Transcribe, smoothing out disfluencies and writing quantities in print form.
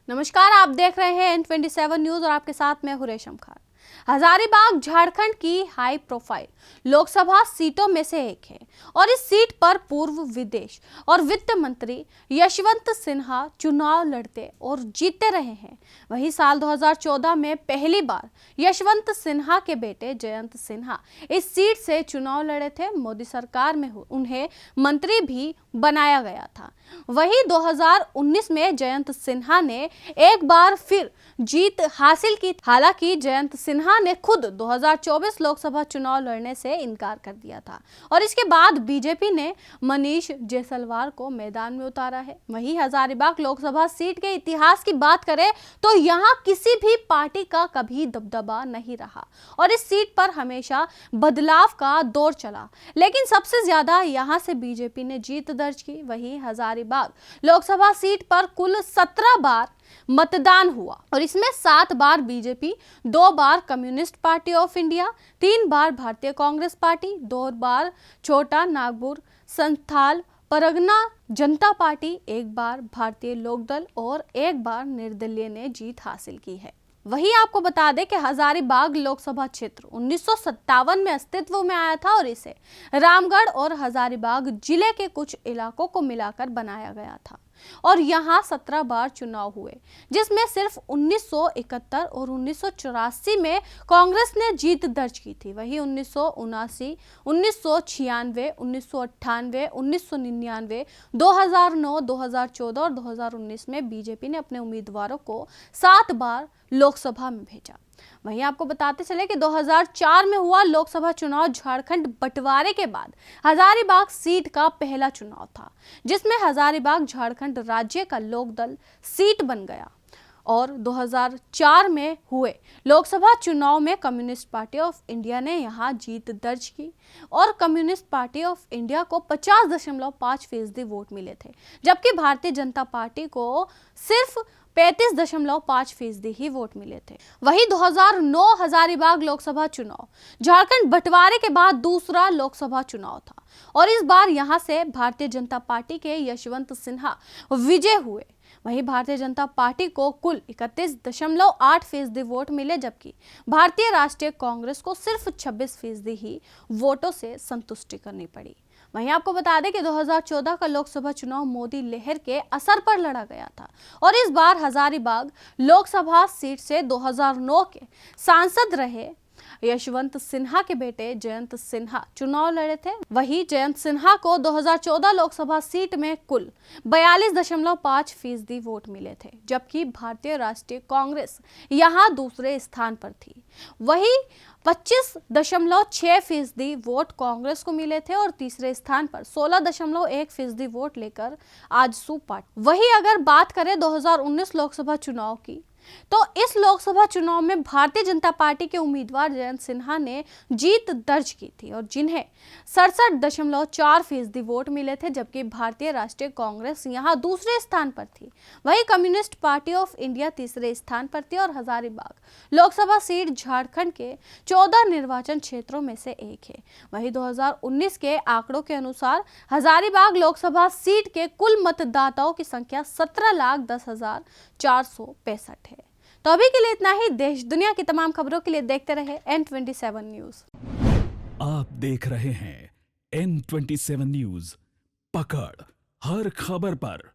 नमस्कार, आप देख रहे हैं N27 न्यूज और आपके साथ मैं हूं रेशम खान। हजारीबाग झारखंड की हाई प्रोफाइल लोकसभा सीटों में से एक है और इस सीट पर पूर्व विदेश और वित्त मंत्री यशवंत सिन्हा चुनाव लड़ते और जीतते रहे हैं। वहीं साल 2014 में पहली बार यशवंत सिन्हा के बेटे जयंत सिन्हा इस सीट से चुनाव लड़े थे। मोदी सरकार में उन्हें मंत्री भी बनाया गया था। वहीं 2019 में जयंत सिन्हा ने एक बार फिर जीत हासिल की। हालांकि जयंत सिन्हा ने खुद 2024 लोकसभा चुनाव लड़ने से इनकार कर दिया था और इसके बाद बीजेपी ने मनीष जायसवाल को मैदान में उतारा है। वहीं हजारीबाग लोकसभा सीट के इतिहास की बात करें तो यहां किसी भी पार्टी का कभी दबदबा नहीं रहा और इस सीट पर हमेशा बदलाव का दौर चला, लेकिन सबसे ज्यादा यहां से बीजेपी ने जीत दर्ज की। वहीं हजारीबाग लोकसभा सीट पर कुल 17 बार मतदान हुआ और इसमें 7 बार बीजेपी, 2 बार कम्युनिस्ट पार्टी ऑफ इंडिया, 3 बार भारतीय कांग्रेस पार्टी, 2 बार छोटा नागपुर संथाल परगना जनता पार्टी, 1 बार भारतीय लोकदल और 1 बार निर्दलीय ने जीत हासिल की है। वहीं आपको बता दें कि हजारीबाग लोकसभा क्षेत्र 1957 में अस्तित्व में आया था और इसे रामगढ़ और हजारीबाग जिले के कुछ इलाकों को मिलाकर बनाया गया था और यहाँ 17 बार चुनाव हुए, जिसमें सिर्फ 1971 और 1984 में कांग्रेस ने जीत दर्ज की थी। वहीं 1979, 1996, 1998, 1999, 2009, 2014 और 2019 में बीजेपी ने अपने उम्मीदवारों को 7 बार लोकसभा में भेजा। वहीं आपको बताते चले कि 2004 में हुआ लोकसभा चुनाव झारखंड बंटवारे के बाद हजारीबाग सीट का पहला चुनाव था, जिसमें हजारीबाग झारखंड राज्य का लोकदल सीट बन गया और 2004 में हुए लोकसभा चुनाव में कम्युनिस्ट पार्टी ऑफ इंडिया ने यहां जीत दर्ज की और कम्युनिस्ट पार्टी ऑफ इंडिया को 50.5% वोट मिले थे, जबकि भारतीय जनता पार्टी को सिर्फ 35.5% ही वोट मिले थे। वहीं 2009 हजारीबाग लोकसभा चुनाव झारखंड बंटवारे के बाद दूसरा लोकसभा चुनाव था और इस बार यहां से भारतीय जनता पार्टी के यशवंत सिन्हा विजय हुए। वहीं भारतीय जनता पार्टी को कुल 31.8% वोट मिले, जबकि भारतीय राष्ट्रीय कांग्रेस को सिर्फ 26% ही वोटों से संतुष्टि करनी पड़ी। वहीं आपको बता दें कि 2014 का लोकसभा चुनाव मोदी लहर के असर पर लड़ा गया था और इस बार हजारीबाग लोकसभा सीट से 2009 के सांसद रहे यशवंत सिन्हा के बेटे जयंत सिन्हा चुनाव लड़े थे। वहीं जयंत सिन्हा को 2014 लोकसभा सीट में कुल 42.5% वोट मिले थे, जबकि भारतीय राष्ट्रीय कांग्रेस यहां दूसरे स्थान पर थी। वहीं 25.6% वोट कांग्रेस को मिले थे और तीसरे स्थान पर 16.1% वोट लेकर आजसू पार्टी। वहीं अगर बात करें 2019 लोकसभा चुनाव की, तो इस लोकसभा चुनाव में भारतीय जनता पार्टी के उम्मीदवार जयंत सिन्हा ने जीत दर्ज की थी और जिन्हें 67.4% वोट मिले थे, जबकि भारतीय राष्ट्रीय कांग्रेस यहां दूसरे स्थान पर थी। वहीं कम्युनिस्ट पार्टी ऑफ इंडिया तीसरे स्थान पर थी और हजारीबाग लोकसभा सीट झारखंड के 14 निर्वाचन क्षेत्रों में से एक है। वहीं 2019 के आंकड़ों के अनुसार हजारीबाग लोकसभा सीट के कुल मतदाताओं की संख्या 17,10,465 है। तो अभी के लिए इतना ही। देश दुनिया की तमाम खबरों के लिए देखते रहे N27 न्यूज। आप देख रहे हैं N27 न्यूज, पकड़ हर खबर पर।